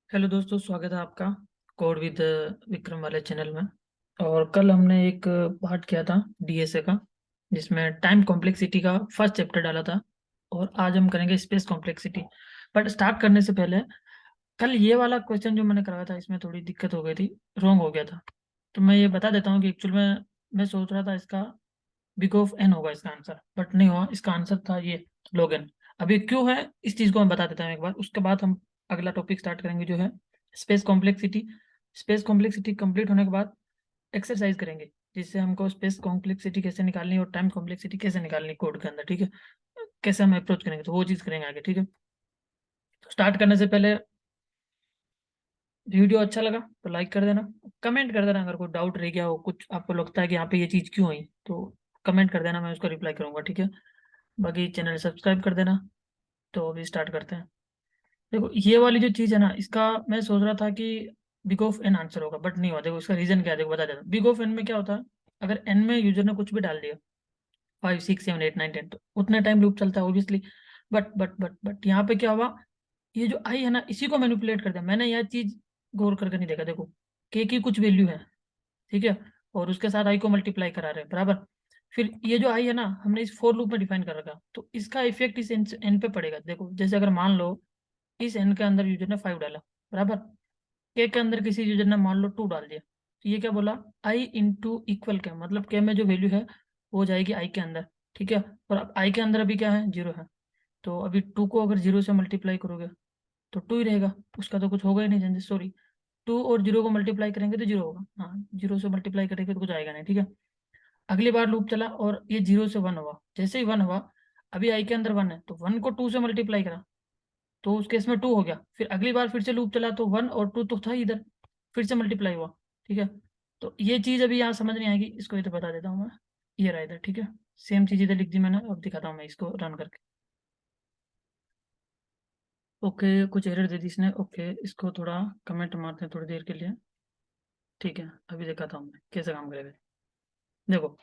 Hello दोस्तों, स्वागत है आपका कोड विद विक्रम वाले चैनल में। और कल हमने एक पार्ट किया था डीएसए का, जिसमें टाइम कॉम्प्लेक्सिटी का फर्स्ट चैप्टर डाला था। और आज हम करेंगे स्पेस कॉम्प्लेक्सिटी। बट स्टार्ट करने से पहले, कल ये वाला क्वेश्चन जो मैंने कराया था इसमें थोड़ी दिक्कत हो गई थी, रॉन्ग हो गया था। तो मैं ये बता देता हूँ कि एक्चुअल में मैं सोच रहा था इसका बिग ऑफ एन होगा इसका आंसर, बट नहीं हुआ। इसका आंसर था ये लोगन। अभी क्यों है इस चीज़ को मैं बता देता हूँ एक बार, उसके बाद हम अगला टॉपिक स्टार्ट करेंगे जो है space complexity. Space complexity complete होने के बाद एक्सरसाइज करेंगे, जिससे हमको स्पेस कॉम्प्लेक्सिटी कैसे निकालनी है और टाइम कॉम्प्लेक्सिटी कैसे निकालनी है कोड के अंदर, ठीक है। कैसे हम अप्रोच करेंगे तो वो चीज़ करेंगे आगे, ठीक है। तो स्टार्ट करने से पहले, वीडियो अच्छा लगा तो लाइक कर देना, कमेंट कर देना अगर कोई डाउट रह गया हो, कुछ आपको लगता है कि यहाँ पे ये चीज़ क्यों हुई तो कमेंट कर देना, मैं उसको रिप्लाई करूँगा, ठीक है। बाकी चैनल सब्सक्राइब कर देना। तो अभी स्टार्ट करते हैं। देखो ये वाली जो चीज़ है ना, इसका मैं सोच रहा था कि बिग ऑफ एन आंसर होगा, बट नहीं हुआ। देखो इसका रीजन क्या है, देखो बता देता हूँ। बिग ऑफ एन में क्या होता है, अगर एन में यूजर ने कुछ भी डाल दिया, 5 6 7 8 9 10, तो उतने टाइम लूप चलता है ऑब्वियसली। बट यहाँ पे क्या हुआ, ये जो आई है ना, इसी को मैनिपुलेट कर दिया मैंने। यह चीज गौर करके नहीं देखा। देखो के की कुछ वैल्यू है, ठीक है, और उसके साथ आई को मल्टीप्लाई करा रहे हैं बराबर। फिर ये जो आई है ना, हमने इस फोर लूप में डिफाइन कर रखा, तो इसका इफेक्ट इस एन पे पड़ेगा। देखो जैसे अगर मान लो इस एन के अंदर यूजर ने 5 डाला बराबर, के अंदर किसी यूजर ने मान लो 2 डाल दिया, तो ये क्या बोला, आई इंटू इक्वल के, मतलब के में जो वैल्यू है वो हो जाएगी आई के अंदर, ठीक है। और अब आई के अंदर अभी क्या है, 0 है। तो अभी 2 को अगर 0 से मल्टीप्लाई करोगे तो 2 ही रहेगा, उसका तो कुछ होगा ही नहीं चेंजेस, सॉरी। 2 और 0 को मल्टीप्लाई करेंगे तो 0 होगा, हाँ 0 से मल्टीप्लाई करेंगे तो कुछ आएगा नहीं, ठीक है। अगली बार लूप चला और ये 0 से 1 हुआ, जैसे ही 1 हुआ, अभी आई के अंदर 1 है तो 1 को 2 से मल्टीप्लाई करा तो उस केस में 2 हो गया। फिर अगली बार फिर से लूप चला तो 1 और 2 तो था ही इधर, फिर से मल्टीप्लाई हुआ, ठीक है। तो ये चीज़ अभी यहाँ समझ नहीं आएगी, इसको इधर बता देता हूँ मैं। ये रहा इधर, ठीक है। सेम चीज़ इधर लिख दी मैंने, अब दिखाता हूँ मैं इसको रन करके। ओके, कुछ एरर दे दी इसने, ओके इसको थोड़ा कमेंट मारते हैं थोड़ी देर के लिए, ठीक है। अभी दिखाता हूँ मैं कैसे काम करेगा। देखो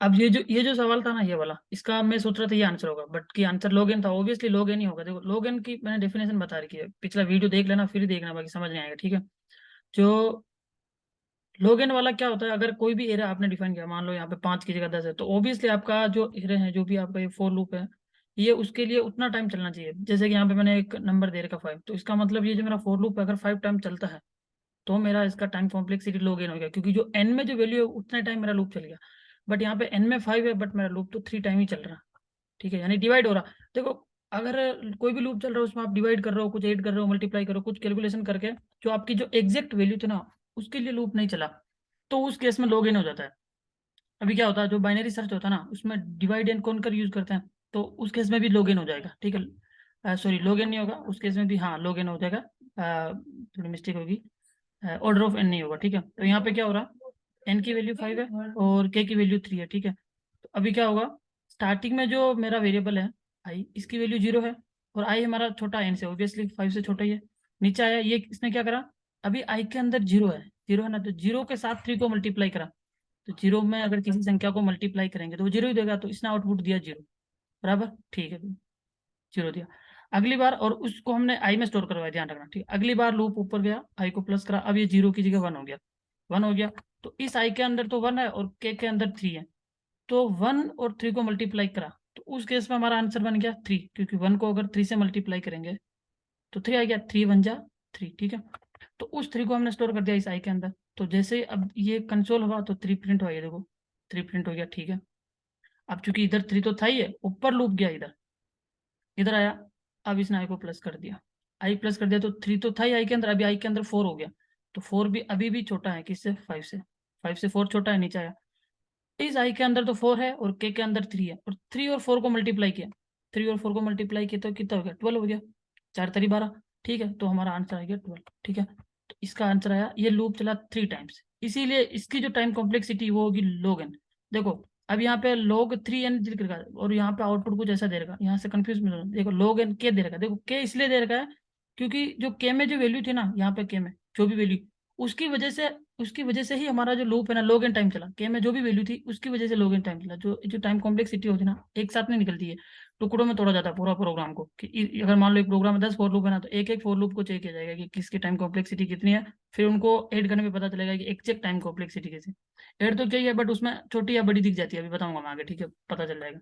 अब ये जो सवाल था ना, ये वाला, इसका मैं सोच रहा था ये आंसर होगा, बट कि आंसर लॉग इन था, ऑब्वियसली लॉग इन ही होगा। देखो लॉग इन की मैंने डेफिनेशन बता रखी है, पिछला वीडियो देख लेना फिर देखना, बाकी समझ नहीं आएगा, ठीक है। जो लॉग इन वाला क्या होता है, अगर कोई भी एरर आपने डिफाइन किया, मान लो यहाँ पे 5 की जगह 10 है, तो ऑब्वियसली आपका जो एरर है, जो भी आपका ये फोर लूप है, ये उसके लिए उतना टाइम चलना चाहिए। जैसे कि यहाँ पे मैंने एक नंबर दे रखा 5, तो इसका मतलब ये जो मेरा फोर लूप है अगर 5 टाइम चलता है तो मेरा इसका टाइम कॉम्प्लेक्सिटी लॉग इन हो गया, क्योंकि जो एन में जो वैल्यू है उतने टाइम मेरा लूप चल गया। बट यहाँ पे एन में 5 है, बट मेरा लूप तो 3 टाइम ही चल रहा, ठीक है, यानी डिवाइड हो रहा। देखो अगर कोई भी लूप चल रहा है उसमें आप डिवाइड कर रहे हो, कुछ ऐड कर रहे हो, मल्टीप्लाई कर रहे हो, कुछ कैलकुलेशन करके, जो आपकी जो एग्जैक्ट वैल्यू थी ना, उसके लिए लूप नहीं चला, तो उस केस में लॉग इन हो जाता है। अभी क्या होता है, जो बाइनरी सर्च होता है ना, उसमें डिवाइड एंड कॉन्कर यूज करते हैं, तो उस केस में भी लॉग इन हो जाएगा, ठीक है। सॉरी लॉग इन नहीं होगा उस केस में भी, हाँ लॉग इन हो जाएगा। थोड़ी मिस्टेक होगी, ऑर्डर ऑफ एन नहीं होगा, ठीक है। तो यहाँ पे क्या हो रहा, एन की वैल्यू 5 है और के की वैल्यू 3 है, ठीक है। तो अभी क्या होगा, स्टार्टिंग में जो मेरा वेरिएबल है आई, इसकी वैल्यू 0 है, और आई हमारा छोटा एन से, ऑब्वियसली 5 से छोटा ही है। नीचे आया, ये इसने क्या करा, अभी आई के अंदर 0 है, 0 है ना, तो 0 के साथ 3 को मल्टीप्लाई करा। तो 0 में अगर किसी संख्या को मल्टीप्लाई करेंगे तो वो 0 ही देगा, तो इसने आउटपुट दिया 0, बराबर, ठीक है। 0 दिया। अगली बार, और उसको हमने आई में स्टोर करवाया, ध्यान रखना, ठीक है। अगली बार लूप ऊपर गया, आई को प्लस करा, अब ये 0 की जगह 1 हो गया, 1 हो गया। तो इस आई के अंदर तो 1 है और के अंदर 3 है, तो 1 और 3 को मल्टीप्लाई करा, तो उस केस में हमारा आंसर बन गया 3, क्योंकि 1 को अगर 3 से मल्टीप्लाई करेंगे तो 3 आ गया, 3 1 जा 3, ठीक है। तो उस 3 को हमने स्टोर कर दिया इस आई के अंदर। तो जैसे ही अब ये कंसोल हुआ तो 3 प्रिंट हुआ, ये देखो 3 प्रिंट हो गया, ठीक है। अब चूंकि इधर 3 तो था ही है, ऊपर लूप गया इधर, इधर आया, अब इसने आई को प्लस कर दिया, आई प्लस कर दिया, तो 3 तो था ही आई के अंदर, अभी आई के अंदर 4 हो गया। तो 4 भी अभी भी छोटा है किससे, 5 से, 5 से 4 छोटा है, नीचे आया। इस आई के अंदर तो 4 है और के अंदर 3 है, और 3 और 4 को मल्टीप्लाई किया, 3 और 4 को मल्टीप्लाई किया तो कितना हो गया, 12 हो गया, 4 3 12, ठीक है। तो हमारा आंसर आ गया 12, ठीक है। तो इसका आंसर आया, ये लूप चला 3 टाइम्स, इसीलिए इसकी जो टाइम कॉम्प्लेक्सिटी वो होगी log n। देखो अब यहाँ पे log 3n दिख रहा है और यहाँ पे आउटपुट कुछ ऐसा दे रखा, यहाँ से कंफ्यूज मत होना। देखो log n के दे रखा है, देखो के इसलिए दे रखा है क्योंकि जो के में जो वैल्यू थी ना, यहाँ पे के में जो भी वैल्यू, उसकी वजह से ही हमारा जो लूप है ना लॉग एन टाइम चला, के में जो भी वैल्यू थी उसकी वजह से लॉग एन टाइम चला। जो जो टाइम कॉम्प्लेक्सिटी होती है ना एक साथ नहीं निकलती है, टुकड़ों में तोड़ा जाता है पूरा प्रोग्राम को। कि अगर मान लो एक प्रोग्राम में 10 फॉर लूप है ना, तो एक एक फॉर लूप को चेक किया जाएगा कि किसकी टाइम कॉम्प्लेक्सिटी कितनी है। फिर उनको ऐड करने में पता चलेगा कि एग्जैक्ट टाइम कॉम्प्लेक्सिटी कैसे। ऐड तो चाहिए बट उसमें छोटी या बड़ी दिख जाती है, अभी बताऊंगा मैं आगे, ठीक है, पता चल जाएगा।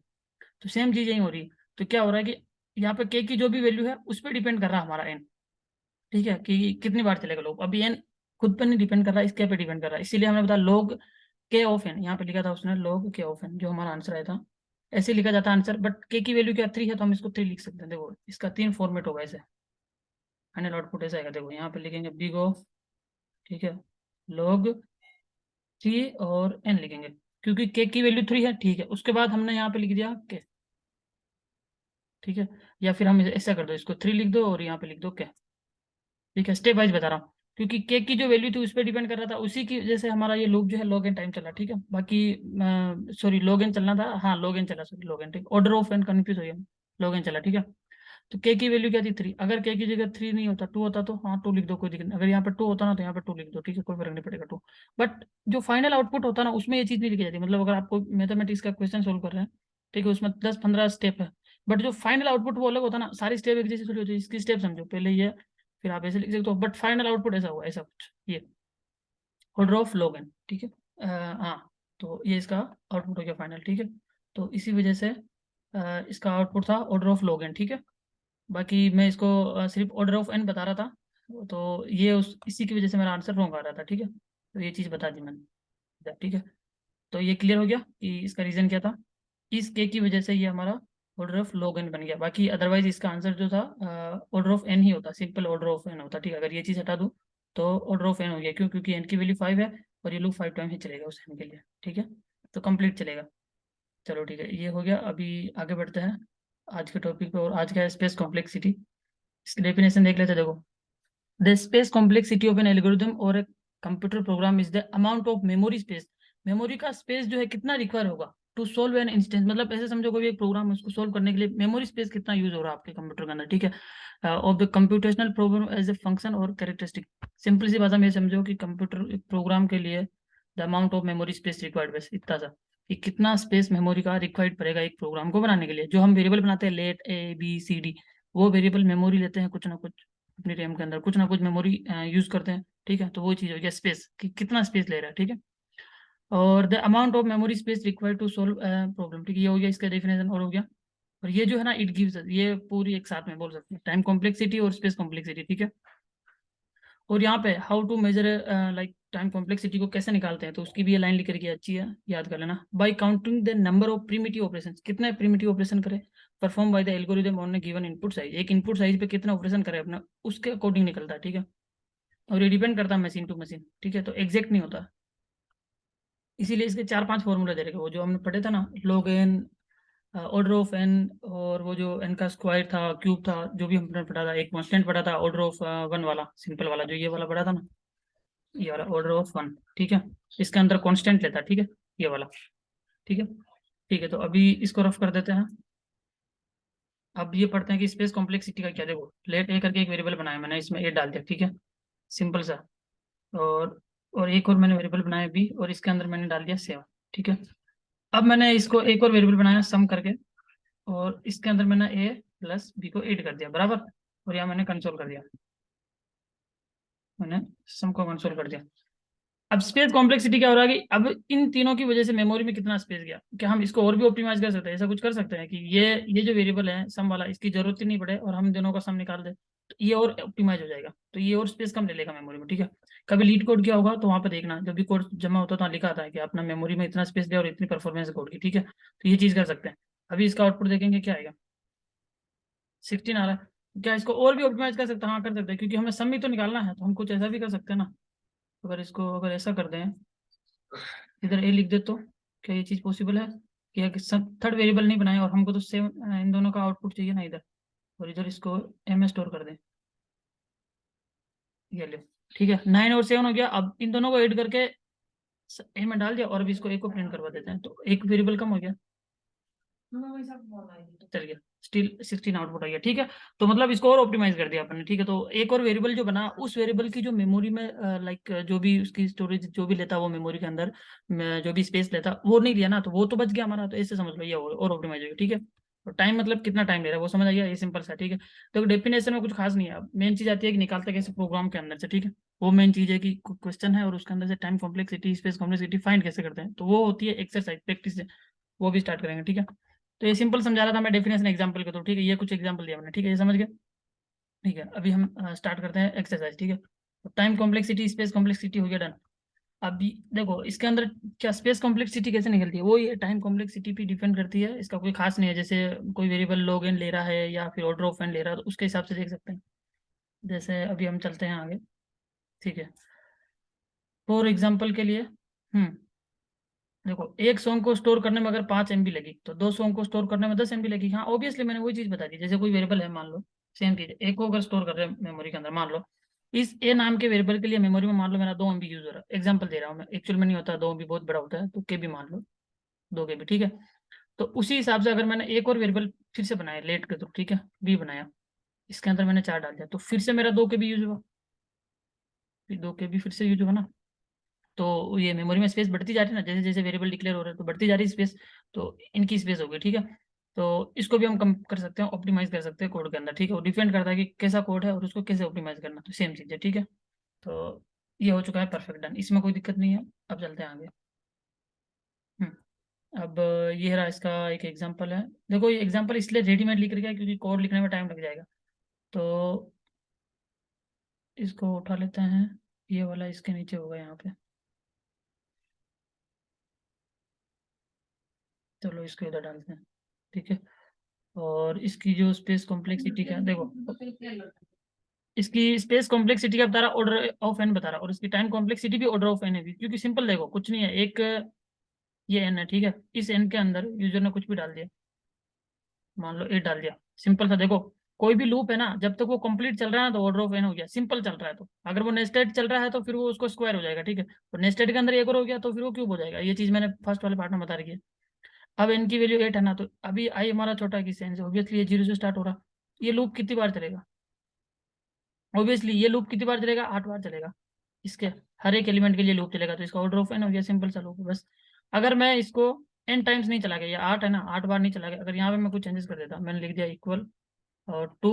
तो सेम चीज यही हो रही है। तो क्या हो रहा है कि यहाँ पे के की जो भी वैल्यू है उस पर डिपेंड कर रहा है हमारा एन, ठीक है, कि कितनी बार चलेगा लूप। अभी एन खुद पर नहीं डिपेंड कर रहा है, इसके पे डिपेंड कर रहा है। इसीलिए हमने बताया लॉग के ऑफ एन, यहाँ पे लिखा था उसने लॉग के ऑफ एन, जो हमारा आंसर आया था। ऐसे लिखा जाता है आंसर, बट के की वैल्यू क्या 3 है तो हम इसको 3 लिख सकते हैं। देखो इसका 3 फॉर्मेट होगा ऐसे, फाइनल आउटपुट ऐसा आएगा। देखो यहाँ पे लिखेंगे बिग ऑफ, ठीक है, लॉग 3 और एन लिखेंगे, क्योंकि के की वैल्यू 3 है, ठीक है। उसके बाद हमने यहाँ पे लिख दिया के, ठीक है। या फिर हम ऐसा कर दो, इसको 3 लिख दो और यहाँ पे लिख दो के, ठीक है। स्टेप वाइज बता रहा हूँ, क्योंकि केक की जो वैल्यू थी उस पर डिपेंड कर रहा था, उसी की वजह से हमारा ये लूप जो है लॉग एन टाइम चला, ठीक है। बाकी सॉरी लॉग एन चलना था, हाँ लॉग एन चला, सॉरी लॉग एन, ठीक, ऑर्डर ऑफ एन कन्फ्यूज हो गया, लॉग एन चला, ठीक है। तो के की वैल्यू क्या थी 3, अगर के की जगह 3 नहीं होता 2 होता तो हाँ 2 लिख दो, कोई दिक्कत नहीं। अगर यहाँ पे 2 होता ना तो यहाँ पे 2 लिख दो, ठीक है, कोई फर्क नहीं पड़ेगा 2। बट जो फाइनल आउटपुट होता ना उसमें ये चीज़ नहीं लिखी जाती। मतलब अगर आपको मैथमेटिक्स का क्वेश्चन सोल्व कर रहे हैं, ठीक है, उसमें 10-15 स्टेप है, बट जो फाइनल आउटपुट वो अलग होता है ना। सारी स्टेप एक जैसी थोड़ी होती है, इसकी स्टेप समझो, पहले ये, फिर आप ऐसे लिख सकते हो, बट फाइनल आउटपुट ऐसा हुआ, ऐसा कुछ ये ऑर्डर ऑफ log n, ठीक है। हाँ, तो ये इसका आउटपुट हो गया फाइनल, ठीक है। तो इसी वजह से इसका आउटपुट था ऑर्डर ऑफ log n, ठीक है। बाकी मैं इसको सिर्फ ऑर्डर ऑफ n बता रहा था, तो ये उस इसी की वजह से मेरा आंसर रॉन्ग आ रहा था, ठीक है। तो ये चीज़ बता दी मैंने, ठीक है। तो ये क्लियर हो गया कि इसका रीज़न क्या था। इस के की वजह से ये हमारा ऑर्डर ऑफ log n बन गया। बाकी अदरवाइज इसका आंसर जो था ऑर्डर ऑफ n ही होता, सिंपल ऑर्डर ऑफ n होता, ठीक है। अगर ये चीज़ हटा दूँ तो ऑर्डर ऑफ n हो गया, क्यों, क्योंकि n की वैल्यू 5 है और ये लूप 5 टाइम ही चलेगा उस n के लिए, ठीक है। तो कंप्लीट चलेगा। चलो ठीक है, ये हो गया। अभी आगे बढ़ते हैं आज के टॉपिक पे, और आज का है स्पेस कॉम्प्लेक्सिटी। इसकी डेफिनेशन देख लेते हैं। देखो, the space complexity of an algorithm और a computer program is the amount of memory space. Memory का स्पेस जो है कितना रिक्वायर होगा टू सोल्व एन इंस्टेंस। मतलब ऐसे समझो कोई एक प्रोग्राम है, उसको सोल्व करने के लिए मेमोरी स्पेस कितना यूज हो रहा है आपके कंप्यूटर के अंदर, ठीक है। Of the computational program as a function और कैरेक्टरिस्टिक। सिंपल सी भाषा में ये समझो कि कंप्यूटर प्रोग्राम के लिए the amount of memory space required, बस इतना सा, कि कितना स्पेस मेमोरी का रिक्वायर्ड पड़ेगा एक प्रोग्राम को बनाने के लिए। जो हम वेरिएबल बनाते हैं let A B C D, वो वेरिएबल मेमोरी लेते हैं कुछ ना कुछ, अपनी रैम के अंदर कुछ ना कुछ मेमोरी यूज करते हैं, ठीक है। तो वो चीज़ हो गया स्पेस, कि कितना स्पेस ले रहा है, ठीक है। और the amount of memory space required to solve problem, ठीक है, ये हो गया इसका डेफिनेशन और हो गया। और ये जो है ना इट गिव्स, ये पूरी एक साथ में बोल सकते हैं, टाइम कॉम्प्लेक्सिटी और स्पेस कॉम्प्लेक्सिटी, ठीक है। और यहाँ पे how to measure like time complexity को कैसे निकालते हैं, तो उसकी भी ये लाइन लिख करके अच्छी है, याद कर लेना। Bye counting the number of primitive operation, कितने प्रिमिटिव ऑपरेशन करे perform by the algorithm on given input size. एक इनपुट साइज पे कितना ऑपरेशन करे अपना, उसके अकॉर्डिंग निकलता है, ठीक है। और ये डिपेंड करता है मशीन टू मशीन, ठीक है, तो एग्जैक्ट नहीं होता। इसीलिए इसके 4-5 फॉर्मूला दे रखे, वो जो हमने पढ़े था ना, log n, order of n, और वो जो n का स्क्वायर था, क्यूब था, जो भी हमने पढ़ा था, एक कांस्टेंट पढ़ा था ऑर्डर ऑफ 1 वाला, सिंपल वाला, जो ये वाला पढ़ा था ना, ये वाला ऑर्डर ऑफ 1, ठीक है। इसके अंदर कांस्टेंट लेता है, ठीक है, ये वाला, ठीक है। ठीक है, तो अभी इसको रफ कर देते हैं। अब ये पढ़ते हैं कि स्पेस कॉम्प्लेक्सिटी का क्या। देखो, लेट ए करके एक वेरिएबल बनाया मैंने, इसमें ए डाल दिया, ठीक है, सिंपल सा। और एक और मैंने वेरिएबल बनाया बी, और इसके अंदर मैंने डाल दिया 7, ठीक है। अब मैंने इसको एक और वेरिएबल बनाया सम करके, और इसके अंदर मैंने ए प्लस बी को ऐड कर दिया बराबर, और यहाँ मैंने कंसोल कर दिया, मैंने सम को कंसोल कर दिया। अब स्पेस कॉम्प्लेक्सिटी क्या हो रहा है कि अब इन तीनों की वजह से मेमोरी में कितना स्पेस गया। क्या हम इसको और भी ऑप्टिमाइज कर सकते हैं, ऐसा कुछ कर सकते हैं कि ये जो वेरिएबल है सम वाला, इसकी जरूरत ही नहीं पड़े और हम दोनों का सम निकाल दे, तो ये और ऑप्टिमाइज हो जाएगा, तो ये और स्पेस कम ले लेगा मेमोरी में, ठीक है। कभी लीड कोड क्या होगा तो वहाँ पे देखना, जब भी कोड जमा होता है तो वहाँ लिखा आता है कि अपना मेमोरी में इतना स्पेस दिया और इतनी परफॉर्मेंस कोड की, ठीक है। तो ये चीज़ कर सकते हैं। अभी इसका आउटपुट देखेंगे क्या आएगा, 16 आ रहा है। क्या इसको और भी ऑप्टिमाइज कर सकते हैं, हाँ कर सकते हैं, क्योंकि हमें सम ही तो निकालना है, तो हम कुछ ऐसा भी कर सकते हैं ना। अगर इसको अगर ऐसा कर दें, इधर ए लिख दे, तो क्या ये चीज़ पॉसिबल है कि थर्ड वेरिएबल नहीं बनाए, और हमको तो सेम इन दोनों का आउटपुट चाहिए ना इधर, और इधर इसको ए में स्टोर कर दें, ये ले, ठीक है। 9 और 7 हो गया। अब इन दोनों को ऐड करके ए में डाल दिया, और अभी इसको ए को प्रिंट करवा देते हैं, तो एक वेरिएबल कम हो गया, चल गया, स्टिल 16 आउटपुट आ गया, ठीक है। तो मतलब इसको और ऑप्टिमाइज कर दिया अपन ने, ठीक है। तो एक और वेरिएबल जो बना, उस वेरिएबल की जो मेमोरी में लाइक जो भी उसकी स्टोरेज जो भी लेता वो मेमोरी के अंदर जो भी स्पेस लेता वो नहीं लिया ना, तो वो तो बच गया हमारा। तो ऐसे समझ लो ये और ऑप्टिमाइज हो गया, ठीक है। तो टाइम मतलब कितना टाइम ले रहा है वो समझ आ गया, ये सिंपल सा, ठीक है। तो डेफिनेशन में कुछ खास नहीं है, अब मेन चीज आती है कि निकालते कैसे प्रोग्राम के अंदर से, ठीक है। वो मेन चीज है कि क्वेश्चन है और उसके अंदर से time complexity space complexity find कैसे करते हैं, तो वो होती है एक्सरसाइज प्रैक्टिस से, वो भी स्टार्ट करेंगे, ठीक है। तो ये सिंपल समझा रहा था मैं डेफिनेशन एग्जांपल के थ्रू, ठीक है। ये कुछ एग्जांपल दिया मैंने, ठीक है, ये समझ गए, ठीक है। अभी हम स्टार्ट करते हैं एक्सरसाइज, ठीक है। तो टाइम कॉम्प्लेक्सिटी स्पेस कॉम्प्लेक्सिटी हो गया डन। अभी देखो इसके अंदर क्या स्पेस कॉम्प्लेक्सिटी कैसे निकलती है, वो ये टाइम कॉम्प्लेक्सिटी पे डिपेंड करती है, इसका कोई खास नहीं है। जैसे कोई वेरिएबल लॉग एन ले रहा है या फिर ऑर्डर ऑफ एन ले रहा है, तो उसके हिसाब से देख सकते हैं। जैसे अभी हम चलते हैं आगे, ठीक है। फॉर एग्जाम्पल के लिए, देखो एक सॉन्ग को स्टोर करने में अगर 5 MB लगी, तो दो सॉन्ग को स्टोर करने में 10 MB लगेगी। हाँ ऑब्वियसली मैंने वही चीज बता दी, जैसे कोई वेरिएबल है मान लो, सेम चीज एक को अगर स्टोर कर रहे हैं मेमोरी के अंदर, मान लो इस ए नाम के वेरिएबल के लिए मेमोरी में मान लो मेरा 2 MB यूज हो रहा है, एग्जाम्पल दे रहा हूँ मैं, एक्चुअल में नहीं होता, 2 MB बहुत बड़ा होता है, तो KB मान लो, 2 KB, ठीक है। तो उसी हिसाब से अगर मैंने एक और वेरिएबल फिर से बनाया लेट के थ्रू, ठीक है, बी बनाया, इसके अंदर मैंने 4 डाल दिया, तो फिर से मेरा 2 KB यूज हुआ, फिर 2 KB फिर से यूज हुआ ना। तो ये मेमोरी में स्पेस बढ़ती जा रही है ना, जैसे जैसे वेरिएबल डिक्लेयर हो रहा है तो बढ़ती जा रही है स्पेस, तो इनकी स्पेस हो गई, ठीक है। तो इसको भी हम कम कर सकते हैं, ऑप्टिमाइज कर सकते हैं कोड के अंदर, ठीक है। वो डिपेंड करता है कि कैसा कोड है और उसको कैसे ऑप्टिमाइज करना, तो सेम चीज़ है, ठीक है। तो ये हो चुका है परफेक्ट डन, इसमें कोई दिक्कत नहीं है। अब चलते हैं आगे। अब ये रहा इसका एक एग्जांपल है। देखो ये एग्जांपल इसलिए रेडीमेड लिख रखा है क्योंकि कोड लिखने में टाइम लग जाएगा, तो इसको उठा लेते हैं, ये वाला इसके नीचे होगा यहाँ पे, चलो इसको इधर डालते हैं, ठीक है। और इसकी जो स्पेस कॉम्प्लेक्सिटी का देखो, इसकी स्पेस कॉम्प्लेक्सिटी का बता रहा, ऑर्डर ऑफ एन बता रहा, और इसकी टाइम कॉम्प्लेक्सिटी भी ऑर्डर ऑफ एन है भी, क्योंकि सिंपल देखो कुछ नहीं है, एक ये एन है, ठीक है। इस एन के अंदर यूजर ने कुछ भी डाल दिया, मान लो 8 डाल दिया, सिंपल सा देखो, कोई भी लूप है ना, जब तक वो कंप्लीट चल रहा है ना तो ऑर्डर ऑफ एन हो गया, सिंपल चल रहा है। तो अगर वो नेस्टेड चल रहा है तो फिर वो उसको स्क्वायर हो जाएगा, ठीक है। और नेस्टेड के अंदर एक और हो गया तो फिर वो क्यूब हो जाएगा, ये चीज मैंने फर्स्ट वाले पार्ट में बता रखी है। अब एन की वैल्यू 8 है ना, तो अभी आई हमारा छोटा किस एन से, ऑब्वियसली ये 0 से स्टार्ट हो रहा, ये लूप कितनी बार चलेगा, ऑब्वियसली ये लूप कितनी बार चलेगा, 8 बार चलेगा, इसके हर एक एलिमेंट के लिए लूप चलेगा, तो इसका ऑर्डर ऑफ एन हो गया, सिंपल सा लूप है बस। अगर मैं इसको एन टाइम्स नहीं चला गया, ये 8 है ना, 8 बार नहीं चला गया, अगर यहाँ पे मैं कुछ चेंजेस कर देता, मैंने लिख दिया इक्वल और 2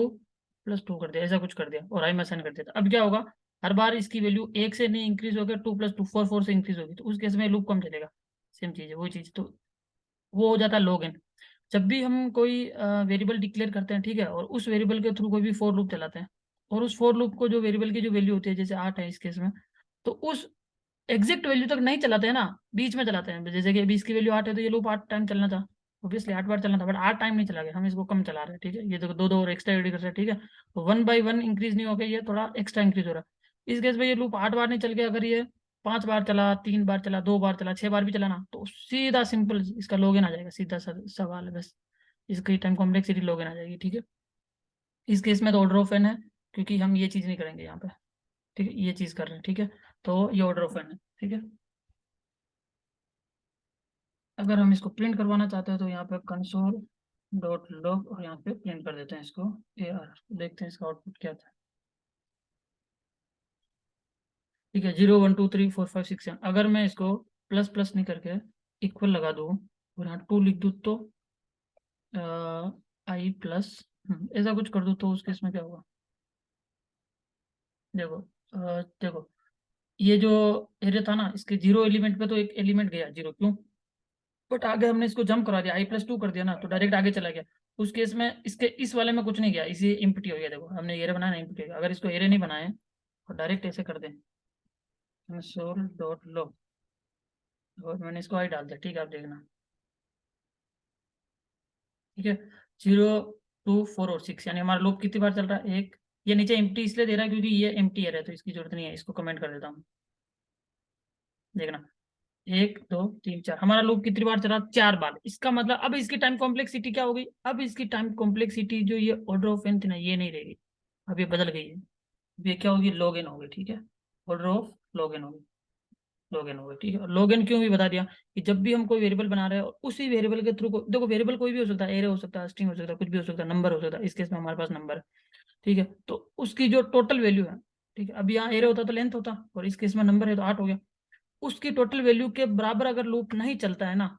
+ 2 कर दिया, ऐसा कुछ कर दिया और आई में असाइन कर दिया, अब क्या होगा, हर बार इसकी वैल्यू 1 से नहीं इंक्रीज होकर 2 + 2 4 से इंक्रीज होगी, तो उस केस में लूप कम चलेगा, सेम चीज़ है वही चीज़, तो वो हो जाता है लॉग इन। जब भी हम कोई वेरिएबल डिक्लेयर करते हैं, ठीक है, और उस वेरिएबल के थ्रू कोई भी फॉर लूप चलाते हैं, और उस फॉर लूप को जो वेरिएबल की जो वैल्यू होती है, जैसे 8 है इस केस में, तो उस एग्जैक्ट वैल्यू तक नहीं चलाते हैं ना, बीच में चलाते हैं, जैसे कि अभी इसकी वैल्यू 8 है तो ये लूप 8 टाइम चलना था, ऑब्वियसली 8 बार चलना था, बट 8 टाइम नहीं चला गया, हम इसको कम चला रहे हैं, ठीक है। ये देखो दो दो और एक्स्ट्रा एड कर रहे हैं, ठीक है। तो 1/1 इंक्रीज नहीं हो गया, ये थोड़ा एक्स्ट्रा इंक्रीज हो रहा है। इस केस में ये लूप 8 बार नहीं चल गया, अगर ये 5 बार चला, 3 बार चला, 2 बार चला, 6 बार भी चला ना, तो सीधा सिंपल इसका लॉगिन आ जाएगा, सीधा सा सवाल है बस, इसकी टाइम कॉम्प्लेक्सिटी लॉगिन आ जाएगी, ठीक है। इस केस में तो ऑर्डर ऑफ एन है, क्योंकि हम ये चीज़ नहीं करेंगे यहाँ पे, ठीक है, ये चीज़ कर रहे हैं, ठीक है। तो ये ऑर्डर ऑफ एन है, ठीक है। अगर हम इसको प्रिंट करवाना चाहते हैं तो यहाँ पे console.log और यहाँ पे प्रिंट कर देते हैं इसको AR, देखते हैं इसका आउटपुट क्या था, ठीक है। 0 1 2 3 4 5 6 7, अगर मैं इसको प्लस प्लस नहीं करके इक्वल लगा दूँ और यहाँ 2 लिख दूँ, तो आई प्लस ऐसा कुछ कर दूँ, तो उस केस में क्या होगा, देखो देखो, ये जो एरे था ना, इसके 0 एलिमेंट पे तो एक एलिमेंट गया 0, क्यों, बट आगे हमने इसको जंप करा दिया, i + 2 कर दिया ना, तो डायरेक्ट आगे चला गया। उस केस में इसके इस वाले में कुछ नहीं गया, इसी इम्प्टी हो गया, देखो हमने एरे बनाया ना, इम्प्टी हो गया। अगर इसको एरे नहीं बनाए और डायरेक्ट ऐसे कर दें, console.log, और मैंने इसको आई डाल दिया, ठीक है, आप देखना, ठीक है। 0 2 4 और 6, यानी हमारा लूप कितनी बार चल रहा है, एक, ये नीचे एम्प्टी इसलिए दे रहा है क्योंकि ये एम्प्टी एरे है, तो इसकी जरूरत नहीं है, इसको कमेंट कर देता हूँ, देखना, 1 2 3 4, हमारा लूप कितनी बार चला, 4 बार। इसका मतलब अब इसकी टाइम कॉम्प्लेक्सिटी क्या होगी, अब इसकी टाइम कॉम्प्लेक्सिटी जो ये ऑर्डर ऑफ एन थी ना, ये नहीं रहेगी, अब ये बदल गई है, अब ये क्या होगी, लॉग एन होगी, ठीक है, ऑर्डर ऑफ लॉग एन होगी, log n होगा, ठीक है। log n क्यों भी बता दिया कि जब भी हम कोई वेरिएबल बना रहे हैं और उसी वेरिएबल के थ्रू देखो वेरिएबल कोई भी हो सकता है, एरे हो सकता है, स्ट्रिंग हो सकता है, कुछ भी हो सकता है, नंबर हो सकता है, इस केस में हमारे पास नंबर है, ठीक है। तो उसकी जो टोटल वैल्यू है, ठीक है, अब यहाँ एरे होता तो लेंथ होता, और इस केस में नंबर है तो 8 हो गया। उसकी टोटल वैल्यू के बराबर अगर लूप नहीं चलता है ना,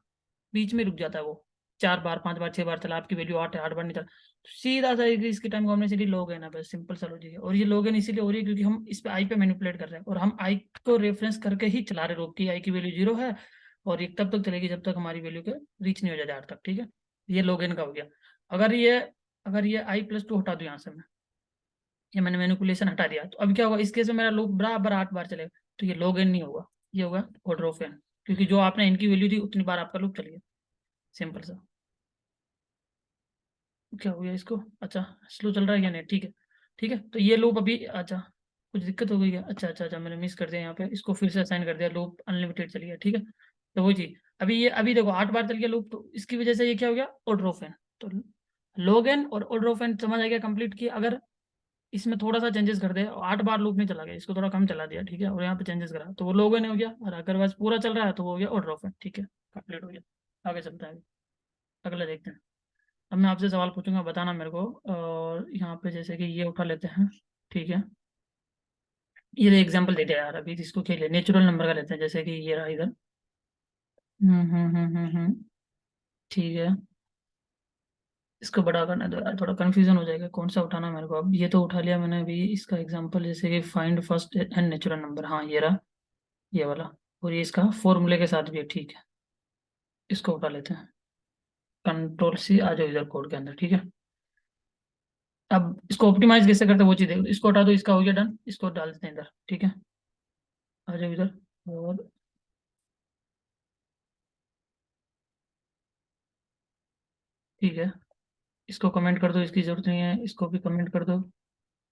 बीच में रुक जाता है वो, 4 बार 5 बार 6 बार चला, आपकी वैल्यू 8 है, 8 बार नहीं चला, तो सीधा सा इसकी टाइम कॉम्प्लेक्सिटी log है ना, बस सिंपल सा लॉजिक है। और ये log n इसीलिए हो रही है क्योंकि हम इस पे आई पे मैनिपुलेट कर रहे हैं, और हम आई को रेफरेंस करके ही चला रहे लूप की, आई की वैल्यू 0 है, और ये तब तक चलेगी जब तक हमारी वैल्यू के रीच नहीं हो जाए 8 तक, ठीक है। ये log n का हो गया। अगर ये i+2 हटा दूं यहाँ से मैं, ये मैंने मैनिपुलेशन हटा दिया, तो अब क्या होगा, इस केस में मेरा लूप बराबर 8 बार चलेगा, तो ये log n नहीं होगा, ये होगा ऑर्डर ऑफ n, क्योंकि जो आपने n की वैल्यू दी उतनी बार आपका लूप चलेगा, सिंपल सा। क्या हो गया इसको, अच्छा स्लो चल रहा है या नहीं, ठीक है, ठीक है। तो ये लूप अभी, अच्छा कुछ दिक्कत हो गई है, अच्छा अच्छा अच्छा, मैंने मिस कर दिया यहाँ पे, इसको फिर से असाइन कर दिया, लूप अनलिमिटेड चल गया, ठीक है। तो वो चीज अभी ये अभी देखो 8 बार चल गया लूप, तो इसकी वजह से ये क्या हो गया, ऑर्डर ऑफ एन। तो log n और ऑर्डर ऑफ एन समझ आ गया कंप्लीट की। अगर इसमें थोड़ा सा चेंजेस कर दे, 8 बार लूप नहीं चला गया, इसको थोड़ा कम चला दिया, ठीक है, और यहाँ पे चेंजेस करा तो वो log n हो गया, और अगर बस पूरा चल रहा है तो वो हो गया ऑर्डर ऑफ एन, ठीक है, कंप्लीट हो गया। आगे चलता है, अगला देखते हैं। अब मैं आपसे सवाल पूछूंगा, बताना मेरे को। और यहाँ पे जैसे कि ये उठा लेते हैं, ठीक है। ये एग्जांपल दे दिया यार, अभी इसको खेलिए, नेचुरल नंबर का लेते हैं, जैसे कि ये रहा इधर। ठीक है, इसको बड़ा करना दो यार, थोड़ा कंफ्यूजन हो जाएगा कौन सा उठाना मेरे को। अब ये तो उठा लिया मैंने अभी इसका एग्जांपल, जैसे कि find first and natural number, हाँ ये रहा, ये वाला। और ये इसका फॉर्मूले के साथ भी है, ठीक है। इसको उठा लेते हैं, कंट्रोल C, आ जाओ इधर कोड के अंदर, ठीक है। अब इसको ऑप्टिमाइज कैसे करते हैं वो चीज़ देखो, इसको हटा दो, इसका हो गया डन, इसको डाल देते हैं इधर, ठीक है। आ जाओ इधर, और ठीक है, इसको कमेंट कर दो, इसकी जरूरत नहीं है, इसको भी कमेंट कर दो।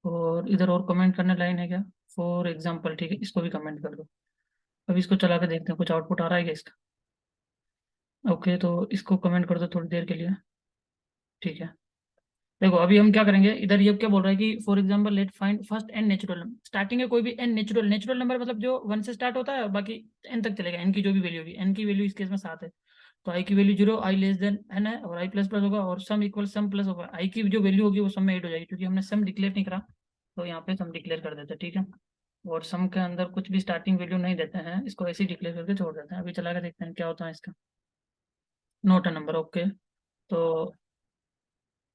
और इधर और कमेंट करने लाइन है क्या, फॉर एग्जाम्पल, ठीक है, इसको भी कमेंट कर दो। अब इसको चला के देखते हैं कुछ आउटपुट आ रहा है क्या इसका। ओके, तो इसको कमेंट कर दो थोड़ी देर के लिए, ठीक है। देखो अभी हम क्या करेंगे, इधर ये क्या बोल रहा है कि for example let find first n natural number, starting है कोई भी एन नेचुरल, नेचुरल नंबर मतलब जो 1 से स्टार्ट होता है, बाकी एन तक चलेगा, एन की जो भी वैल्यू होगी, एन की वैल्यू इस केस में 7 है, तो आई की वैल्यू 0, आई लेस देन एन है, और आई प्लस प्लस होगा, और सम इक्वल सम प्लस होगा, आई की जो वैल्यू होगी वो सम में ऐड हो जाएगी, क्योंकि हमने सम डिक्लेयर नहीं करा, तो यहाँ पे सम डिक्लेयर कर देते हैं, ठीक है। और सम के अंदर कुछ भी स्टार्टिंग वैल्यू नहीं देते हैं, इसको ऐसे ही डिक्लेयर करके छोड़ देते हैं। अभी चला के देखते हैं क्या होता है इसका, नोट अ नंबर, ओके। तो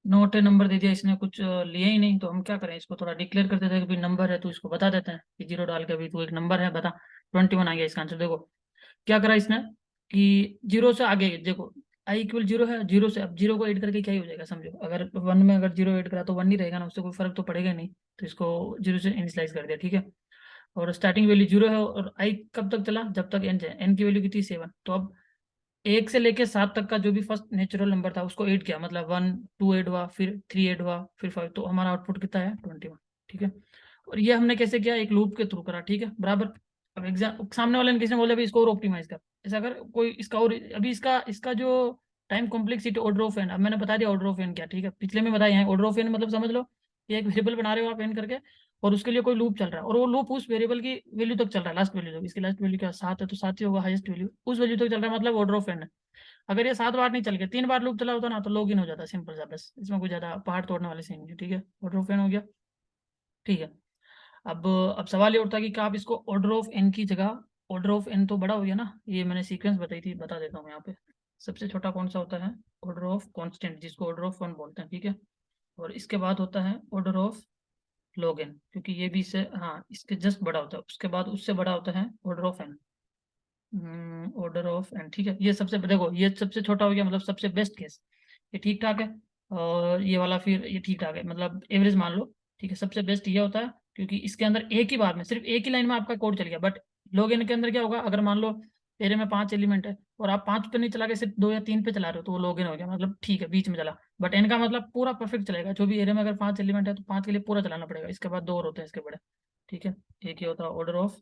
नोट ए नंबर दे दिया इसने, कुछ लिया ही नहीं, तो हम क्या करें, इसको थोड़ा डिक्लेयर कर देते हैं कि भाई नंबर है, तो इसको बता देते हैं कि 0 डाल के भी तू एक नंबर है बता। 21 आ गया इसका आंसर। देखो क्या करा इसने कि 0 से आगे देखो, आई इक्वल 0 है, 0 से अब 0 को ऐड करके क्या ही हो जाएगा, समझो अगर 1 में अगर 0 ऐड करा तो 1 नहीं रहेगा ना, उससे कोई फर्क तो पड़ेगा ही नहीं, तो इसको 0 से इनिशियलाइज कर दिया, ठीक है। और स्टार्टिंग वैल्यू 0 है, और आई कब तक चला, जब तक एन है, एन की वैल्यू कितनी 7, तो अब 1 से लेके 7 तक का जो भी फर्स्ट नेचुरल नंबर था उसको ऐड किया, मतलब 1 2 ऐड हुआ, फिर 3 ऐड हुआ, फिर 5, तो हमारा आउटपुट कितना है 21, ठीक है। और ये हमने कैसे किया, एक लूप के थ्रू करा, ठीक है, बराबर। अब एग्जाम सामने वाले ने किसने बोला भाई इसको और ऑप्टिमाइज कर, ऐसा अगर कोई इसका, और अभी इसका जो time complexity order of n, अब मैंने बता दिया ऑर्डर ऑफ एन क्या, ठीक है, पिछले में बताया है। ऑर्डर ऑफ एन मतलब समझ लो कि एक वेरिएबल बना रहे हो आप एन करके, और उसके लिए कोई लूप चल रहा है, और वो लूप उस वेरिएबल की वैल्यू तक चल रहा है, लास्ट वैल्यू तक, इसकी लास्ट वैल्यू क्या 7 है, तो 7 ही होगा हाईएस्ट वैल्यू, उस वैल्यू तक चल रहा है, मतलब ऑर्डर ऑफ एन है। अगर ये 7 बार नहीं चल गया, 3 बार लूप चला होता ना, तो लॉग इन हो जाता, सिंपल सा, बस इसमें कुछ ज्यादा पहाड़ तोड़ने वाले सीन नहीं है, ठीक है। ऑर्डर ऑफ एन हो गया, ठीक है। अब सवाल ये उठता है कि आप इसको ऑर्डर ऑफ एन की जगह, ऑर्डर ऑफ एन तो बड़ा हो गया ना, ये मैंने सीक्वेंस बताई थी, बता देता हूँ यहाँ पे। सबसे छोटा कौन सा होता है, ऑर्डर ऑफ कांस्टेंट, जिसको ऑर्डर ऑफ 1 बोलते हैं, ठीक है। और इसके बाद होता है ऑर्डर ऑफ लॉग एन, क्योंकि ये भी से, हाँ इसके जस्ट बड़ा होता है, उसके बाद उससे बड़ा होता है order of n, order of n, ठीक है। ये सबसे देखो, ये सबसे छोटा हो गया, मतलब सबसे बेस्ट केस, ये ठीक ठाक है। और ये वाला फिर ये ठीक ठाक है, मतलब एवरेज मान लो, ठीक है। सबसे बेस्ट ये होता है क्योंकि इसके अंदर एक ही बार में सिर्फ एक ही लाइन में आपका कोड चल गया। बट लॉग इन के अंदर क्या होगा, अगर मान लो तेरे में 5 एलिमेंट है, और आप 5 पे नहीं चला के सिर्फ 2 या 3 पे चला रहे हो, तो वो लॉग इन हो गया, मतलब ठीक है बीच में चला। बट एन का मतलब पूरा परफेक्ट चलेगा, जो भी एरिया में अगर 5 एलिमेंट है तो 5 के लिए पूरा चलाना पड़ेगा, इसके बाद 2 और होते हैं इसके बड़े, ठीक है। एक ये होता है ऑर्डर ऑफ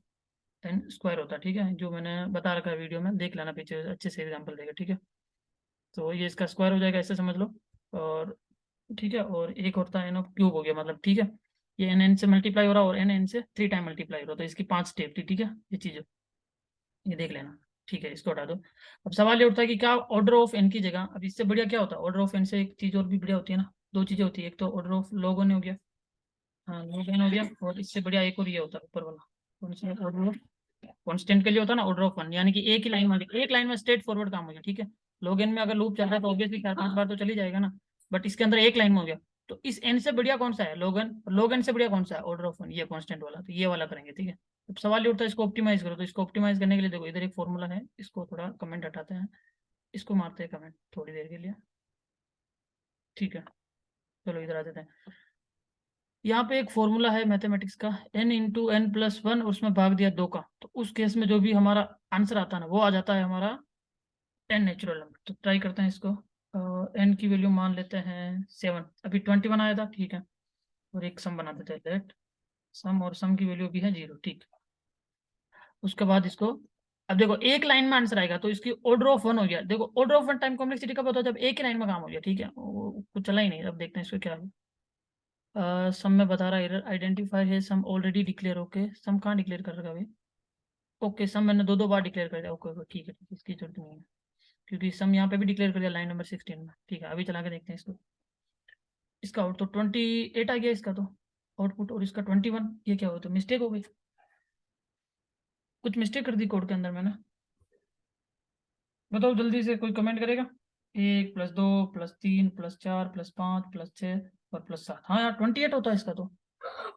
10 स्क्वायर होता है, ठीक है, जो मैंने बता रखा है वीडियो में, देख लेना पीछे अच्छे से एग्जाम्पल देगा, ठीक है। तो ये इसका स्क्वायर हो जाएगा, ऐसे समझ लो। और ठीक है, और एक होता है एन ऑफ क्यूब हो गया, मतलब ठीक है, ये एन एन से मल्टीप्लाई हो रहा है, और एन एन से 3 टाइम मल्टीप्लाई हो रहा है, तो इसकी 5 स्टेप थी, ठीक है, ये चीज़ है। ये देख लेना, ठीक है, इसको हटा दो। अब सवाल ये उठता है कि क्या ऑर्डर ऑफ एन की जगह, अब इससे बढ़िया क्या होता है, ऑर्डर ऑफ एन से एक चीज और भी बढ़िया होती है ना, दो चीजें होती है, एक तो ऑर्डर ऑफ लॉग एन हो गया, हाँ लॉग एन हो गया, और इससे बढ़िया एक और ये होता है ऊपर वाला, कौन सा, ऑर्डर ऑफ कॉन्स्टेंट के लिए होता है ना ऑर्डर ऑफ वन, यानी कि एक लाइन में स्ट्रेट फॉरवर्ड काम हो गया, ठीक है। लॉग एन में अगर लूप चल रहा है तो ऑब्वियसली 4-5 बार तो चली जाएगा ना, बट इसके अंदर एक लाइन में हो गया। तो इस एन से बढ़िया कौन सा है, लॉग एन से बढ़िया कौन सा है, ऑर्डर ऑफ वन, ये कॉन्स्टेंट वाला, तो ये वाला करेंगे, ठीक है। अब सवाल ये उठता है इसको ऑप्टिमाइज करो, तो इसको ऑप्टिमाइज करने के लिए देखो इधर एक फॉर्मूला है, इसको थोड़ा कमेंट हटाते हैं, इसको मारते हैं कमेंट थोड़ी देर के लिए, ठीक है। चलो इधर आ जाते हैं, यहाँ पे एक फॉर्मूला है मैथमेटिक्स का, n × n+1, उसमें भाग दिया 2 का, तो उस केस में जो भी हमारा आंसर आता है ना वो आ जाता है हमारा 10 नेचुरल नंबर। तो ट्राई करते हैं इसको, n की वैल्यू मान लेते हैं 7, अभी 21 आया था, ठीक है। और एक सम बना देते हैं, लेट सम, और सम की वैल्यू भी है 0, ठीक। उसके बाद इसको, अब देखो एक लाइन में आंसर आएगा तो इसकी ऑर्डर ऑफ वन हो गया, देखो order of one time complexity कब होता है, जब एक ही लाइन में काम हो गया, ठीक है, वो कुछ चला ही नहीं। अब देखते हैं इसको क्या है, सम में बता रहा है एरर आइडेंटिफाई है सम ऑलरेडी डिक्लेयर, ओके सम कहाँ डिक्लेयर कर रखा है अभी, ओके सम मैंने दो दो बार डिक्लेयर कर दिया, ओके ओके ठीक है, ठीक है, इसकी जरूरत नहीं है, क्योंकि सम यहाँ पे भी डिक्लेयर कर दिया लाइन नंबर 16 में, ठीक है। अभी चला के देखते हैं इसको, इसका आउट तो 28 आ गया इसका तो आउटपुट, और इसका 21, ये क्या हो, तो मिस्टेक हो गई, कुछ मिस्टेक कर दी कोड के अंदर मैंने, बताओ जल्दी से, कोई कमेंट करेगा। 1 + 2 + 3 + 4 + 5 + 6 और +7, हाँ यार 28 होता है इसका तो,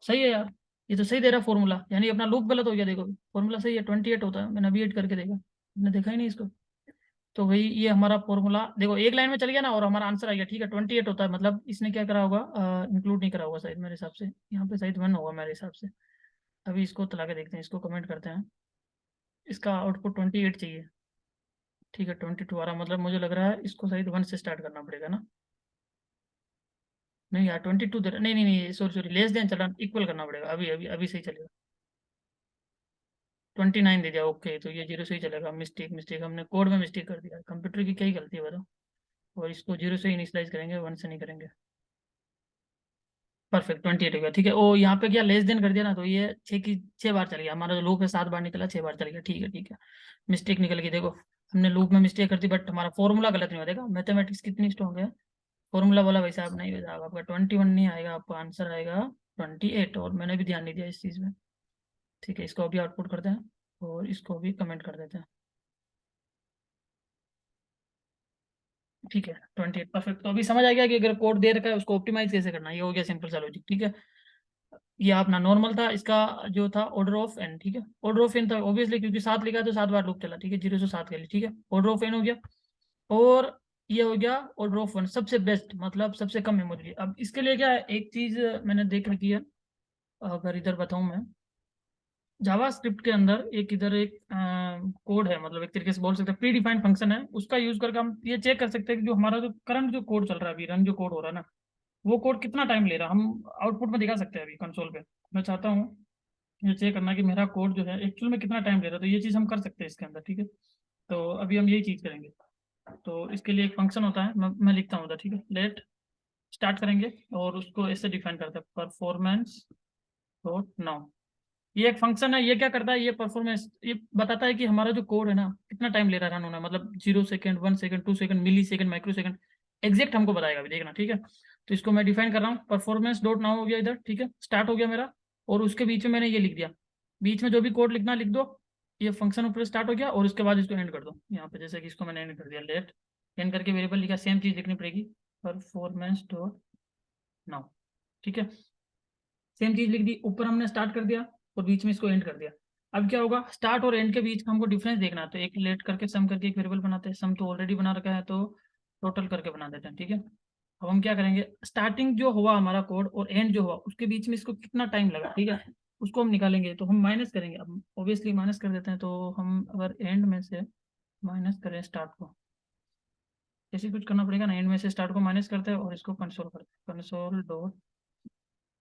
सही है यार, ये तो सही दे रहा फॉर्मूला, यानी अपना लूप गलत हो गया, देखो फॉर्मूला सही है, 28 होता है, मैंने अभी एड करके देखा, मैंने देखा ही नहीं इसको। तो भाई ये हमारा फॉर्मूला देखो एक लाइन में चल गया ना, और हमारा आंसर आ गया, ठीक है 28 होता है, मतलब इसने क्या करा होगा, इंक्लूड नहीं करा होगा शायद, मेरे हिसाब से यहाँ पे शायद 1 होगा मेरे हिसाब से। अभी इसको चला के देखते हैं, इसको कमेंट करते हैं, इसका आउटपुट 28 चाहिए, ठीक है 22 आ रहा, मतलब मुझे लग रहा है इसको शायद 1 से स्टार्ट करना पड़ेगा ना, नहीं यार 22 दे रहा, नहीं नहीं नहीं, सॉरी सॉरी, लेस देन चला, इक्वल करना पड़ेगा, अभी अभी अभी सही चलेगा, 29 दे दिया, ओके तो ये 0 से ही चलेगा, मिस्टेक मिस्टेक, हमने कोड में मिस्टेक कर दिया, कंप्यूटर की क्या ही गलती है बताओ। और इसको 0 से इनिशियलाइज करेंगे, 1 से नहीं करेंगे, परफेक्ट 28 हो गया, ठीक है। ओ यहाँ पे क्या लेस देन कर दिया ना, तो ये 6 बार चल गया, हमारा जो लूप है 7 बार निकला, 6 बार चल गया, ठीक है ठीक है। मिस्टेक निकल गई, देखो हमने लूप में मिस्टेक कर दी, बट हमारा फॉर्मूला गलत नहीं हुआ, देखा मैथमेटिक्स कितनी स्ट्रॉन्ग है। फॉर्मूला वाला वैसे आप नहीं भेजा, आपका 21 नहीं आएगा, आपका आंसर आएगा 28, और मैंने भी ध्यान नहीं दिया इस चीज़ में, ठीक है। इसको अभी आउटपुट करते हैं, और इसको भी कमेंट कर देते हैं, ठीक है 28 परफेक्ट। तो अभी समझ आ गया कि अगर कोड दे रखा है उसको ऑप्टिमाइज कैसे करना है, ये हो गया सिंपल सा लॉजिक, ठीक है। ये अपना नॉर्मल था, इसका जो था ऑर्डर ऑफ एन, ठीक है, ऑर्डर ऑफ एन था ऑब्वियसली, क्योंकि 7 लिखा है तो 7 बार लूप चला, ठीक है, 0 से 7 के लिए, ठीक है, ऑर्डर ऑफ एन हो गया। और ये हो गया ऑर्डर ऑफ वन, सबसे बेस्ट, मतलब सबसे कम मेमोरी। अब इसके लिए क्या है, एक चीज मैंने देख रखी है, अगर इधर बताऊं मैं, जावा स्क्रिप्ट के अंदर एक इधर एक कोड है, मतलब एक तरीके से बोल सकते हैं प्री डिफाइंड फंक्शन है, उसका यूज करके हम ये चेक कर सकते हैं कि जो हमारा जो करंट जो कोड चल रहा है अभी, रन जो कोड हो रहा है ना, वो कोड कितना टाइम ले रहा है, हम आउटपुट में दिखा सकते हैं अभी कंसोल पे। मैं चाहता हूँ ये चेक करना कि मेरा कोड जो है एक्चुअल में कितना टाइम ले रहा है, तो ये चीज़ हम कर सकते हैं इसके अंदर, ठीक है। तो अभी हम यही चीज़ करेंगे, तो इसके लिए एक फंक्शन होता है, मैं लिखता हूँ उधर, ठीक है, लेट स्टार्ट करेंगे, और उसको ऐसे डिफाइन करते हैं, परफॉर्मेंस डॉट नाउ। ये एक फंक्शन है, ये क्या करता है, ये परफॉर्मेंस ये बताता है कि हमारा जो कोड है ना कितना टाइम ले रहा है रन होना, मतलब 0 सेकंड, 1 सेकंड, 2 सेकंड, मिली सेकंड, माइक्रो सेकंड, एग्जैक्ट हमको बताएगा अभी, देखना, ठीक है। तो इसको मैं डिफाइन कर रहा हूँ, परफॉर्मेंस डॉट नाउ हो गया इधर, ठीक है, स्टार्ट हो गया मेरा, और उसके बीच में मैंने ये लिख दिया, बीच में जो भी कोड लिखना लिख दो, ये फंक्शन ऊपर स्टार्ट हो गया, और उसके बाद इसको एंड कर दो यहाँ पे, जैसे कि इसको मैंने एंड कर दिया, लेट एंड करके वेरिएबल लिखा, सेम चीज लिखनी पड़ेगी, परफॉर्मेंस डॉट नाउ, ठीक है, सेम चीज लिख दी, ऊपर हमने स्टार्ट कर दिया और बीच में इसको एंड कर दिया। अब क्या होगा, स्टार्ट और एंड के बीच का हमको डिफरेंस देखना है, तो एक लेट करके सम करके एक वेरिएबल बनाते हैं, सम तो ऑलरेडी बना रखा है तो टोटल करके बना देते हैं, ठीक है। अब हम क्या करेंगे, स्टार्टिंग जो हुआ हमारा कोड और एंड जो हुआ उसके बीच में इसको कितना टाइम लगा, ठीक है, उसको हम निकालेंगे, तो हम माइनस करेंगे, अब ऑब्वियसली माइनस कर देते हैं, तो हम अगर एंड में से माइनस करें स्टार्ट को, ऐसे कुछ करना पड़ेगा ना, एंड में से स्टार्ट को माइनस करते हैं और इसको कंसोल करते हैं, कंसोल डॉट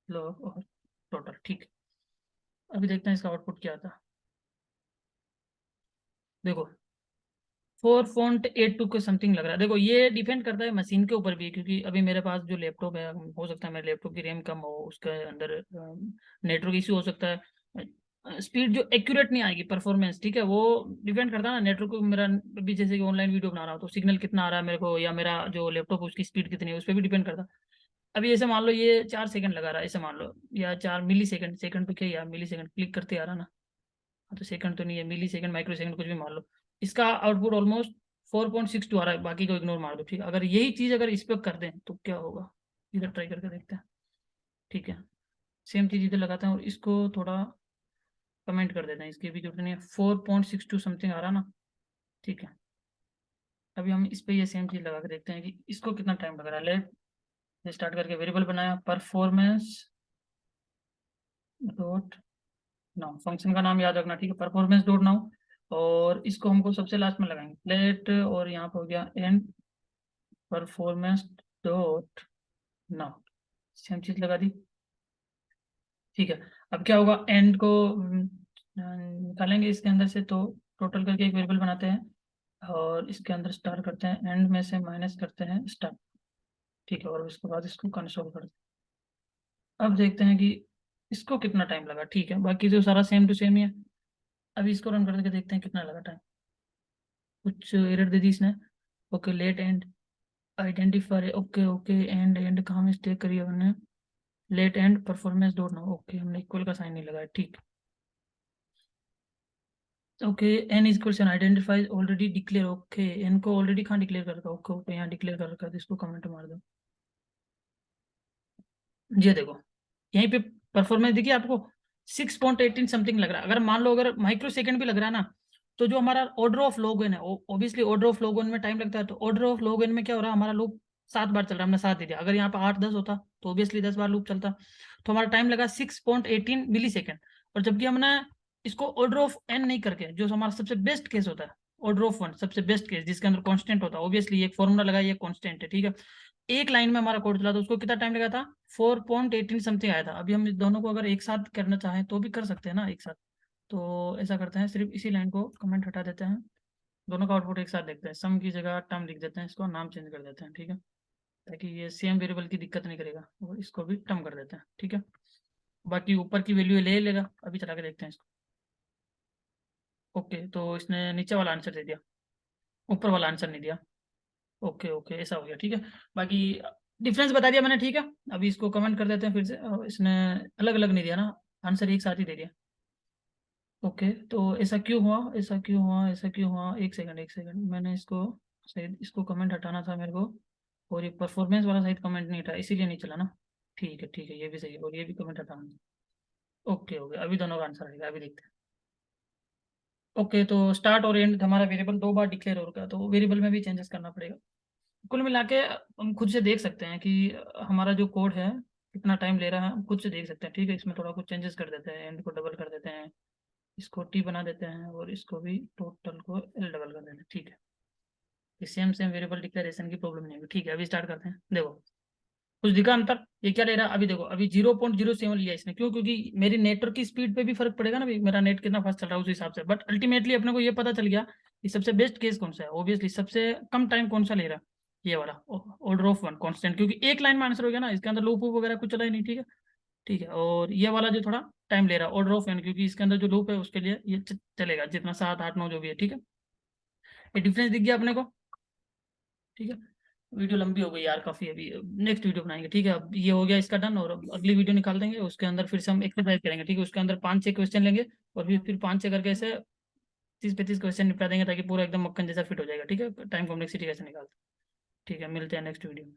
लॉग और टोटल, ठीक है। अभी देखते हैं इसका आउटपुट क्या आता है, देखो 4.82 के समथिंग लग रहा है, देखो ये डिपेंड करता है मशीन के ऊपर भी, क्योंकि अभी मेरे पास जो लैपटॉप है, हो सकता है मेरे लैपटॉप की रैम कम हो, उसके अंदर नेटवर्क इशू हो सकता है, स्पीड जो एक्यूरेट नहीं आएगी, परफॉर्मेंस, ठीक है, वो डिपेंड करता है ना नेटवर्क को। मेरा भी जैसे कि ऑनलाइन वीडियो बना रहा हूँ तो सिग्नल कितना आ रहा है मेरे को, या मेरा जो लैपटॉप उसकी स्पीड कितनी है, उस पर भी डिपेंड करता है। अभी ऐसे मान लो ये 4 सेकंड लगा रहा है, ऐसे मान लो, या 4 मिली सेकंड, सेकंड तो क्या यार, मिली सेकंड क्लिक करते आ रहा ना, हाँ, तो सेकंड तो नहीं है, मिली सेकंड, माइक्रो सेकंड, कुछ भी मान लो। इसका आउटपुट ऑलमोस्ट 4.62 आ रहा है, बाकी को इग्नोर मार दो, ठीक है। अगर यही चीज अगर इस पर कर दें तो क्या होगा, इधर ट्राई करके देखते हैं, ठीक है। सेम चीज इधर लगाते हैं और इसको थोड़ा कमेंट कर देते हैं, इसकी भी जरूरत नहीं है, 4.62 समथिंग आ रहा ना, ठीक है। अभी हम इस पे ये सेम चीज लगा के देखते हैं कि इसको कितना टाइम लग रहा है। लेट स्टार्ट करके वेरिएबल बनाया, परफॉर्मेंस डॉट नाउ, फंक्शन का नाम याद रखना, ठीक है, परफॉर्मेंस डॉट नाउ। और इसको हमको सबसे लास्ट में लगाएंगे लेट, और यहाँ पे हो गया and performance dot now, same चीज लगा दी, ठीक है। अब क्या होगा, एंड को निकालेंगे इसके अंदर से, तो टोटल करके एक वेरिएबल बनाते हैं और इसके अंदर स्टार करते हैं, एंड में से माइनस करते हैं स्टार, ठीक है। और उसके बाद इसको कंसोल करते हैं। अब देखते हैं कि इसको कितना टाइम लगा, ठीक है, बाकी तो सारा सेम टू सेम ही है। अभी इसको रन करके देखते हैं कितना लगा टाइम। कुछ एरर दे दी इसने, okay, let and identify, okay okay, and and कहाँ मिस्टेक करी है हमने, let and performance don't know, okay, हमने इक्वल का साइन नहीं लगाया, ठीक। Okay, n is question identify already declare, okay, n को ऑलरेडी कहाँ डिक्लेयर कर रखा, ओके ओके, यहाँ डिक्लेयर कर रखा है, तो इसको कमेंट मार दो। ये देखो यहीं पे परफॉर्मेंस देखिए आपको 6.18 समथिंग लग रहा है। अगर मान लो अगर माइक्रो सेकंड भी लग रहा है ना, तो जो हमारा ऑर्डर ऑफ लॉग इन है, obviously order of log in में टाइम लगता है, तो ऑर्डर ऑफ लॉग इन में क्या हो रहा है, हमारा लूप 7 बार चल रहा है, हमने 7 दे दिया। अगर यहाँ पे 8-10 होता तो ऑब्वियसली 10 बार लूप चलता, तो हमारा टाइम लगा 6.18 मिली सेकेंड। और जबकि हमने इसको ऑर्डर ऑफ एन नहीं करके, जो हमारा सबसे बेस्ट केस होता है, ऑर्डर ऑफ वन सबसे बेस्ट केस जिसके अंदर कॉन्स्टेंट होता है, ऑब्वियसली एक फॉर्मूला लगा, ये कॉन्स्टेंट है, ठीक है। एक लाइन में हमारा कोड चला तो उसको कितना टाइम लगा था, 4.18 समथिंग आया था। अभी हम इस दोनों को अगर एक साथ करना चाहें तो भी कर सकते हैं ना एक साथ। तो ऐसा करते हैं, सिर्फ इसी लाइन को कमेंट हटा देते हैं, दोनों का आउटपुट एक साथ देखते हैं, सम की जगह टर्म लिख देते हैं, इसको नाम चेंज कर देते हैं, ठीक है, ताकि ये सेम वेरिएबल की दिक्कत नहीं करेगा, और इसको भी टर्म कर देते हैं, ठीक है। बाकी ऊपर की वैल्यू ले लेगा, अभी चला के देखते हैं इसको। ओके, तो इसने नीचे वाला आंसर दे दिया, ऊपर वाला आंसर नहीं दिया। ओके ओके, ऐसा हो गया, ठीक है। बाकी डिफरेंस बता दिया मैंने, ठीक है। अभी इसको कमेंट कर देते हैं फिर से, इसने अलग अलग नहीं दिया ना, आंसर एक साथ ही दे दिया। ओके, तो ऐसा क्यों हुआ, ऐसा क्यों हुआ, ऐसा क्यों हुआ, एक सेकंड एक सेकंड, मैंने इसको शायद इसको कमेंट हटाना था मेरे को, और ये परफॉर्मेंस वाला शायद कमेंट नहीं था, इसीलिए नहीं चला ना। ठीक है, ये भी सही है, और ये भी कमेंट हटाना है। ओके ओके, अभी दोनों का आंसर आएगा, अभी देखते हैं। ओके, तो स्टार्ट और एंड हमारा वेरिएबल 2 बार डिक्लेयर हो रखा है, तो वेरिएबल में भी चेंजेस करना पड़ेगा। कुल मिला के हम खुद से देख सकते हैं कि हमारा जो कोड है कितना टाइम ले रहा है, हम खुद से देख सकते हैं, ठीक है। इसमें थोड़ा कुछ चेंजेस कर देते हैं, एंड को डबल कर देते हैं, इसको टी बना देते हैं, और इसको भी टोटल को एल डबल कर देते हैं, ठीक है। ये सेम सेम वेरिएबल डिक्लेरेशन की प्रॉब्लम नहीं होगी, ठीक है। अभी स्टार्ट करते हैं, देखो कुछ दिखा अंतर, ये क्या ले रहा है, अभी देखो, अभी 0.07 लिया इसने, क्यों, क्योंकि मेरी नेटवर्क की स्पीड पे भी फर्क पड़ेगा ना, भाई मेरा नेट कितना फास्ट चल रहा है उस हिसाब से। बट अल्टीमेटली अपने को ये पता चल गया कि सबसे बेस्ट केस कौन सा है, ऑब्वियसली सबसे कम टाइम कौन सा ले रहा है, ये वाला ऑर्डर ऑफ वन कांस्टेंट, क्योंकि एक लाइन में आंसर हो गया ना, इसके अंदर लूप वगैरह कुछ चला ही नहीं, ठीक है। ठीक है, और ये वाला जो थोड़ा टाइम ले रहा है ऑर्डर ऑफ एन, क्योंकि इसके अंदर जो लूप है उसके लिए ये चलेगा जितना 7 8 9 जो भी है, ठीक है। ये डिफरेंस दिख गया अपने को, ठीक है। वीडियो लंबी हो गई यार काफी, अभी नेक्स्ट वीडियो बनाएंगे, ठीक है। अब ये हो गया इसका डन, और अब अगली वीडियो निकाल देंगे, उसके अंदर फिर से हम एक्सरसाइज करेंगे, ठीक है। उसके अंदर 5-6 क्वेश्चन लेंगे, और फिर 5-6 करके ऐसे 30-35 क्वेश्चन निपटा देंगे, ताकि पूरा एकदम मक्खन जैसा फिट हो जाएगा, ठीक है। टाइम कॉम्प्लेक्सिटी कैसे निकालते हैं, ठीक है। मिलते हैं नेक्स्ट वीडियो में।